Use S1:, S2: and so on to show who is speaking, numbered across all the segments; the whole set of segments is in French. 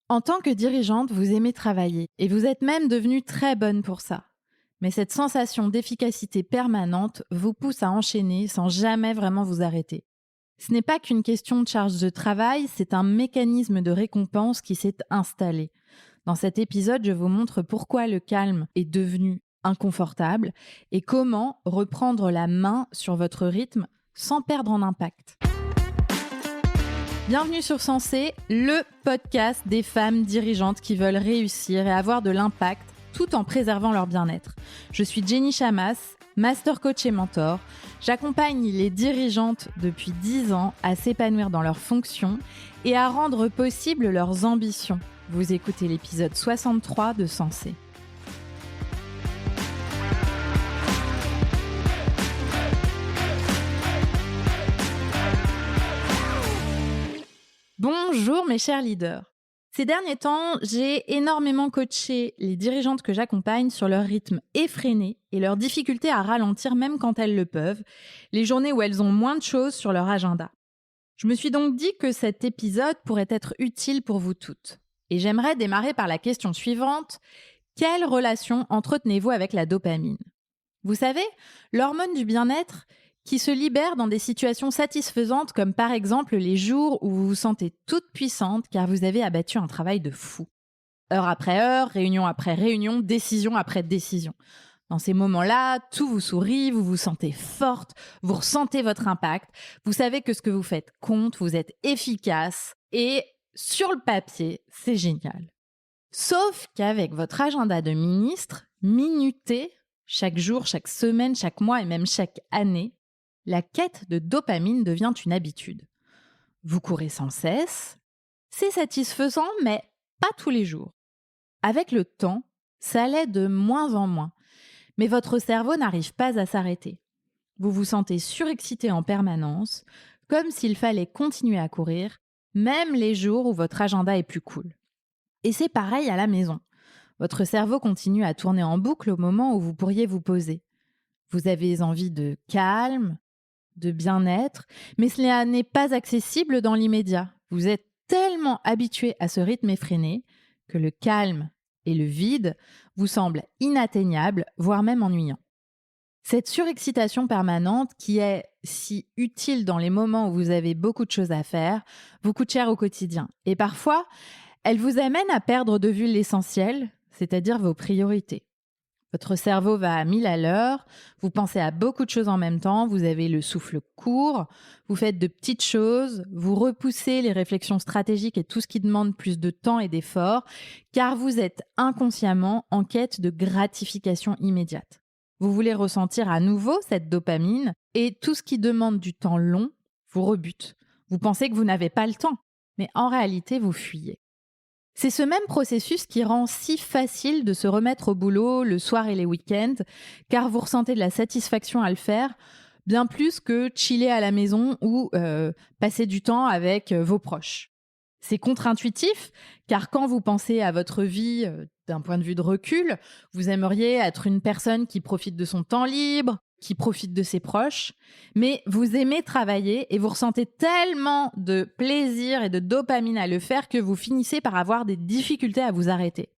S1: En tant que dirigeante, vous aimez travailler et vous êtes même devenue très bonne pour ça. Mais cette sensation d'efficacité permanente vous pousse à enchaîner sans jamais vraiment vous arrêter. Ce n'est pas qu'une question de charge de travail, c'est un mécanisme de récompense qui s'est installé. Dans cet épisode, je vous montre pourquoi le calme est devenu inconfortable et comment reprendre la main sur votre rythme sans perdre en impact. Bienvenue sur Sensé, le podcast des femmes dirigeantes qui veulent réussir et avoir de l'impact tout en préservant leur bien-être. Je suis Jenny Chamas, master coach et mentor. J'accompagne les dirigeantes depuis 10 ans à s'épanouir dans leurs fonctions et à rendre possible leurs ambitions. Vous écoutez l'épisode 63 de Sensé. Bonjour mes chers leaders. Ces derniers temps, j'ai énormément coaché les dirigeantes que j'accompagne sur leur rythme effréné et leur difficulté à ralentir même quand elles le peuvent, les journées où elles ont moins de choses sur leur agenda. Je me suis donc dit que cet épisode pourrait être utile pour vous toutes. Et j'aimerais démarrer par la question suivante. Quelle relation entretenez-vous avec la dopamine ? Vous savez, l'hormone du bien-être qui se libère dans des situations satisfaisantes comme par exemple les jours où vous vous sentez toute puissante car vous avez abattu un travail de fou. Heure après heure, réunion après réunion, décision après décision. Dans ces moments-là, tout vous sourit, vous vous sentez forte, vous ressentez votre impact, vous savez que ce que vous faites compte, vous êtes efficace et sur le papier, c'est génial. Sauf qu'avec votre agenda de ministre, minuté, chaque jour, chaque semaine, chaque mois et même chaque année, la quête de dopamine devient une habitude. Vous courez sans cesse, c'est satisfaisant, mais pas tous les jours. Avec le temps, ça l'est de moins en moins, mais votre cerveau n'arrive pas à s'arrêter. Vous vous sentez surexcité en permanence, comme s'il fallait continuer à courir, même les jours où votre agenda est plus cool. Et c'est pareil à la maison. Votre cerveau continue à tourner en boucle au moment où vous pourriez vous poser. Vous avez envie de calme, de bien-être, mais cela n'est pas accessible dans l'immédiat. Vous êtes tellement habitué à ce rythme effréné que le calme et le vide vous semblent inatteignables, voire même ennuyants. Cette surexcitation permanente, qui est si utile dans les moments où vous avez beaucoup de choses à faire, vous coûte cher au quotidien. Et parfois, elle vous amène à perdre de vue l'essentiel, c'est-à-dire vos priorités. Votre cerveau va à 1000 à l'heure, vous pensez à beaucoup de choses en même temps, vous avez le souffle court, vous faites de petites choses, vous repoussez les réflexions stratégiques et tout ce qui demande plus de temps et d'efforts, car vous êtes inconsciemment en quête de gratification immédiate. Vous voulez ressentir à nouveau cette dopamine et tout ce qui demande du temps long vous rebute. Vous pensez que vous n'avez pas le temps, mais en réalité, vous fuyez. C'est ce même processus qui rend si facile de se remettre au boulot le soir et les week-ends, car vous ressentez de la satisfaction à le faire, bien plus que chiller à la maison ou passer du temps avec vos proches. C'est contre-intuitif, car quand vous pensez à votre vie d'un point de vue de recul, vous aimeriez être une personne qui profite de son temps libre, qui profite de ses proches, mais vous aimez travailler et vous ressentez tellement de plaisir et de dopamine à le faire que vous finissez par avoir des difficultés à vous arrêter.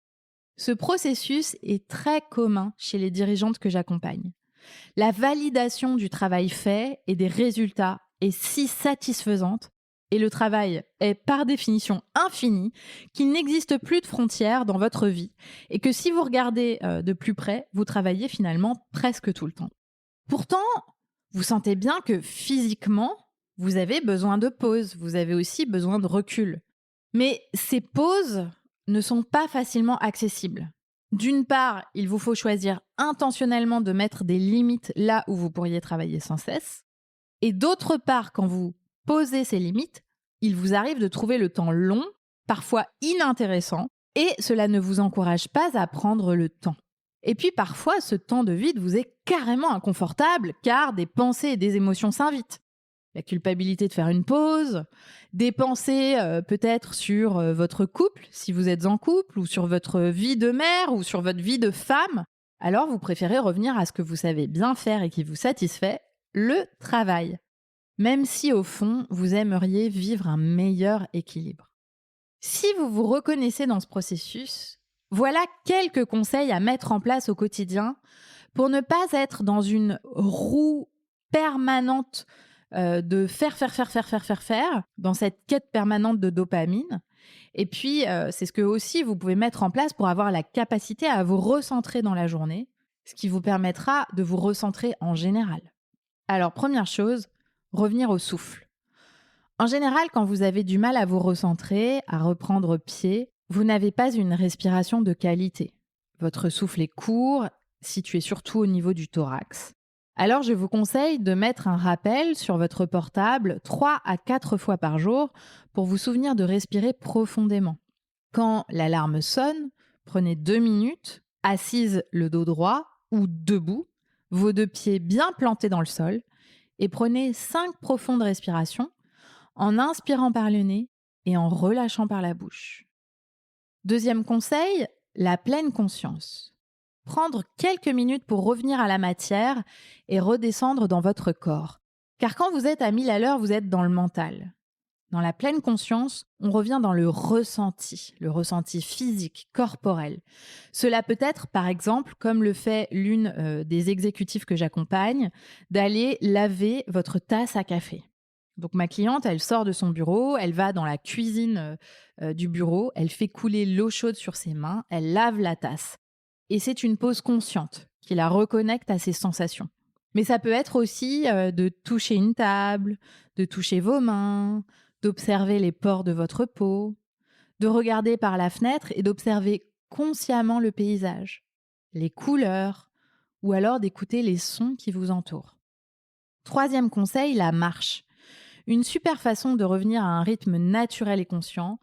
S1: Ce processus est très commun chez les dirigeantes que j'accompagne. La validation du travail fait et des résultats est si satisfaisante et le travail est par définition infini qu'il n'existe plus de frontières dans votre vie et que si vous regardez de plus près, vous travaillez finalement presque tout le temps. Pourtant, vous sentez bien que physiquement, vous avez besoin de pause, vous avez aussi besoin de recul. Mais ces pauses ne sont pas facilement accessibles. D'une part, il vous faut choisir intentionnellement de mettre des limites là où vous pourriez travailler sans cesse. Et d'autre part, quand vous posez ces limites, il vous arrive de trouver le temps long, parfois inintéressant, et cela ne vous encourage pas à prendre le temps. Et puis parfois, ce temps de vide vous est carrément inconfortable car des pensées et des émotions s'invitent. La culpabilité de faire une pause, des pensées peut-être sur votre couple, si vous êtes en couple, ou sur votre vie de mère, ou sur votre vie de femme. Alors vous préférez revenir à ce que vous savez bien faire et qui vous satisfait, le travail. Même si au fond, vous aimeriez vivre un meilleur équilibre. Si vous vous reconnaissez dans ce processus, voilà quelques conseils à mettre en place au quotidien pour ne pas être dans une roue permanente de faire, dans cette quête permanente de dopamine. Et puis, c'est ce que aussi vous pouvez mettre en place pour avoir la capacité à vous recentrer dans la journée, ce qui vous permettra de vous recentrer en général. Alors, première chose, revenir au souffle. En général, quand vous avez du mal à vous recentrer, à reprendre pied, vous n'avez pas une respiration de qualité. Votre souffle est court, situé surtout au niveau du thorax. Alors, je vous conseille de mettre un rappel sur votre portable 3 à 4 fois par jour pour vous souvenir de respirer profondément. Quand l'alarme sonne, prenez 2 minutes, assise le dos droit ou debout, vos 2 pieds bien plantés dans le sol, et prenez 5 profondes respirations en inspirant par le nez et en relâchant par la bouche. Deuxième conseil, la pleine conscience. Prendre quelques minutes pour revenir à la matière et redescendre dans votre corps. Car quand vous êtes à 1000 à l'heure, vous êtes dans le mental. Dans la pleine conscience, on revient dans le ressenti physique, corporel. Cela peut être, par exemple, comme le fait l'une des exécutifs que j'accompagne, d'aller laver votre tasse à café. Donc ma cliente, elle sort de son bureau, elle va dans la cuisine du bureau, elle fait couler l'eau chaude sur ses mains, elle lave la tasse. Et c'est une pause consciente qui la reconnecte à ses sensations. Mais ça peut être aussi de toucher une table, de toucher vos mains, d'observer les pores de votre peau, de regarder par la fenêtre et d'observer consciemment le paysage, les couleurs, ou alors d'écouter les sons qui vous entourent. Troisième conseil, la marche. Une super façon de revenir à un rythme naturel et conscient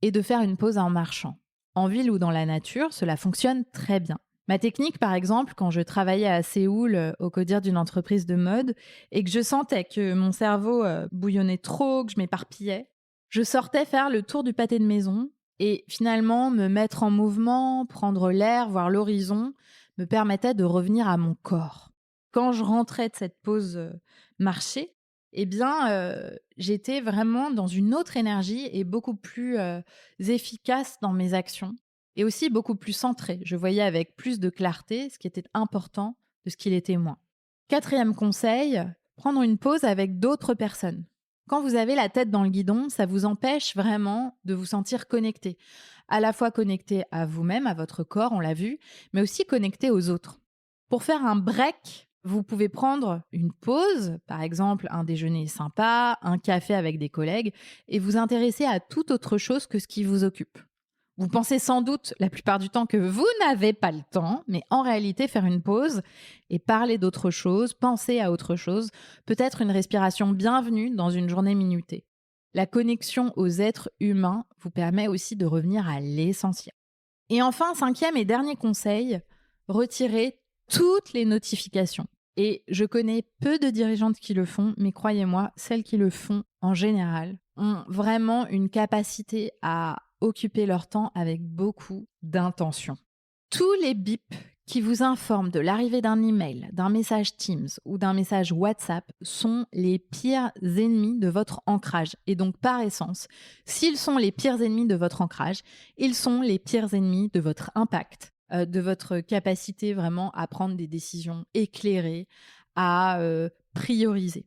S1: est de faire une pause en marchant. En ville ou dans la nature, cela fonctionne très bien. Ma technique, par exemple, quand je travaillais à Séoul au codir d'une entreprise de mode et que je sentais que mon cerveau bouillonnait trop, que je m'éparpillais, je sortais faire le tour du pâté de maison et finalement me mettre en mouvement, prendre l'air, voir l'horizon, me permettait de revenir à mon corps. Quand je rentrais de cette pause marché, j'étais vraiment dans une autre énergie et beaucoup plus efficace dans mes actions et aussi beaucoup plus centrée. Je voyais avec plus de clarté ce qui était important de ce qu'il était moins. Quatrième conseil, prendre une pause avec d'autres personnes. Quand vous avez la tête dans le guidon, ça vous empêche vraiment de vous sentir connecté. À la fois connecté à vous-même, à votre corps, on l'a vu, mais aussi connecté aux autres. Pour faire un break, vous pouvez prendre une pause, par exemple un déjeuner sympa, un café avec des collègues, et vous intéresser à toute autre chose que ce qui vous occupe. Vous pensez sans doute la plupart du temps que vous n'avez pas le temps, mais en réalité, faire une pause et parler d'autre chose, penser à autre chose, peut être une respiration bienvenue dans une journée minutée. La connexion aux êtres humains vous permet aussi de revenir à l'essentiel. Et enfin, cinquième et dernier conseil, retirez toutes les notifications. Et je connais peu de dirigeantes qui le font, mais croyez-moi, celles qui le font en général ont vraiment une capacité à occuper leur temps avec beaucoup d'intention. Tous les bips qui vous informent de l'arrivée d'un email, d'un message Teams ou d'un message WhatsApp sont les pires ennemis de votre ancrage. Et donc, par essence, s'ils sont les pires ennemis de votre ancrage, ils sont les pires ennemis de votre impact, de votre capacité vraiment à prendre des décisions éclairées, à prioriser.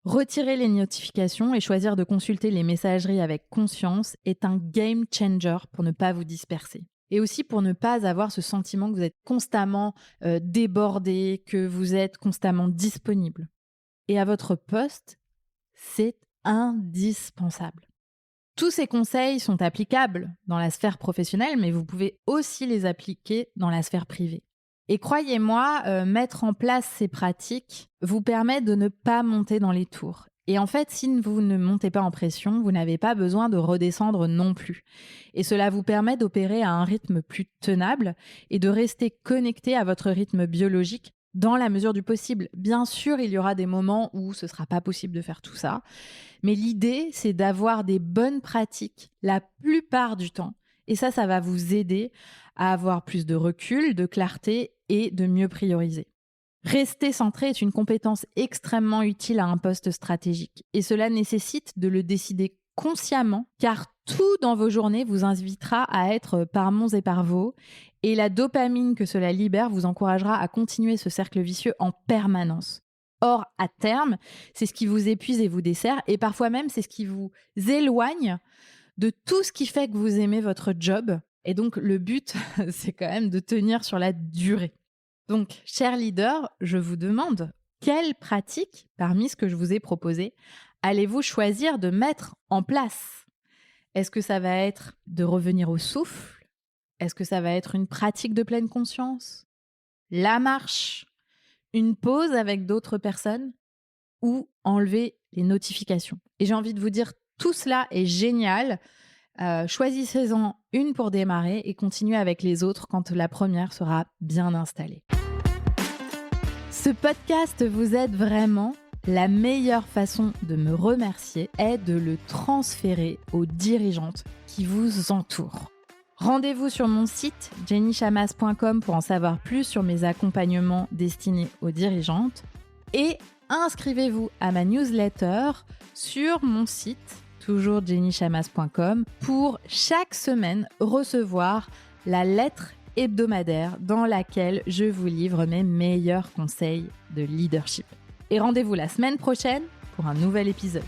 S1: Retirer les notifications et choisir de consulter les messageries avec conscience est un game changer pour ne pas vous disperser. Et aussi pour ne pas avoir ce sentiment que vous êtes constamment débordé, que vous êtes constamment disponible. Et à votre poste, c'est indispensable. Tous ces conseils sont applicables dans la sphère professionnelle, mais vous pouvez aussi les appliquer dans la sphère privée. Et croyez-moi, mettre en place ces pratiques vous permet de ne pas monter dans les tours. Et en fait, si vous ne montez pas en pression, vous n'avez pas besoin de redescendre non plus. Et cela vous permet d'opérer à un rythme plus tenable et de rester connecté à votre rythme biologique dans la mesure du possible. Bien sûr, il y aura des moments où ce ne sera pas possible de faire tout ça. Mais l'idée, c'est d'avoir des bonnes pratiques la plupart du temps. Et ça va vous aider à avoir plus de recul, de clarté et de mieux prioriser. Rester centré est une compétence extrêmement utile à un poste stratégique et cela nécessite de le décider consciemment car Tout dans vos journées vous invitera à être par monts et par vaux, et la dopamine que cela libère vous encouragera à continuer ce cercle vicieux en permanence. Or, à terme, c'est ce qui vous épuise et vous dessert, et parfois même c'est ce qui vous éloigne de tout ce qui fait que vous aimez votre job. Et donc, le but, c'est quand même de tenir sur la durée. Donc, chers leaders, je vous demande, quelle pratique, parmi ce que je vous ai proposé, allez-vous choisir de mettre en place ? Est-ce que ça va être de revenir au souffle ? Est-ce que ça va être une pratique de pleine conscience ? La marche ? Une pause avec d'autres personnes ? Ou enlever les notifications ? Et j'ai envie de vous dire, tout cela est génial. Choisissez-en une pour démarrer et continuez avec les autres quand la première sera bien installée. Ce podcast vous aide vraiment. La meilleure façon de me remercier est de le transférer aux dirigeantes qui vous entourent. Rendez-vous sur mon site jennychamas.com pour en savoir plus sur mes accompagnements destinés aux dirigeantes et inscrivez-vous à ma newsletter sur mon site toujours jennychamas.com pour chaque semaine recevoir la lettre hebdomadaire dans laquelle je vous livre mes meilleurs conseils de leadership. Et rendez-vous la semaine prochaine pour un nouvel épisode.